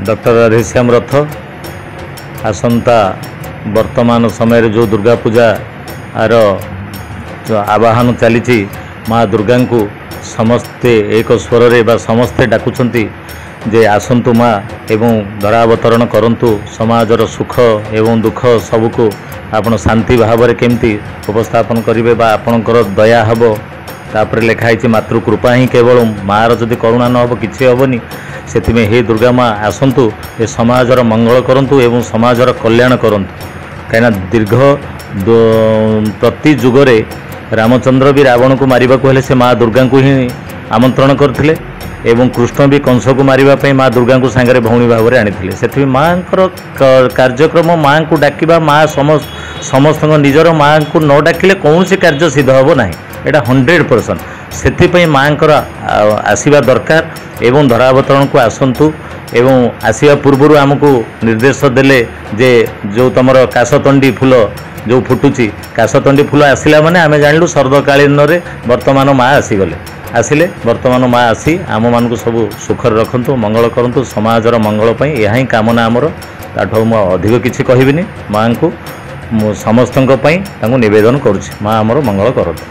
Doctor Radheshyam रथ आसंता वर्तमान समय जो दुर्गा पूजा आर जो आवाहन चली माँ दुर्गा को समस्ते एक स्वर रे बा समस्ते डाकुचंती जे आसंतु माँ एवं धरावतरण करंतु समाजर सुख एवं दुख सबको आपण शांति भाव में केमती उपस्थापन करेंगे बा आपणकर दया हम तापर लिखाई मातृकृपा ही केवल मार जदि करुणा न हो कि हेनी से हे दुर्गा माँ आसंतु ए समाजर मंगल करंतु एवं समाजर कल्याण करंतु कहीं दीर्घ प्रति जुगरे रामचंद्र भी रावण को मारिबा को हेले से माँ दुर्गा को ही आमंत्रण करथिले एवं कृष्ण भी कंस को मारिबा माँ दुर्गा को सांगरे भौणी भाव में आनी से माँ कार्यक्रम माँ को डाकिबा माँ समस्त निजर माँ को न डाकिले कौन से कार्य सिद्ध हम ना यहाँ 100% से माँ आसवा दरकार एवं धरावतरण को आसतु एवं आसवा पूर्व आमको निर्देश देले जे जो तुम काशतंडी फूल जो फुटुची काशतंडी फूल आसला माने आमे जानलु सर्वकालीन रे वर्तमान माँ आसीगले आसिले वर्तमान माँ आसी आम मान सब सुखर रखंतु मंगल करंतु समाजर मंगल पई यह ही कामना आमर ताठो मु अधिक किछि कहबिनी माँ को समस्तंक पई तांको निवेदन करूछि माँ आमर मंगल करत।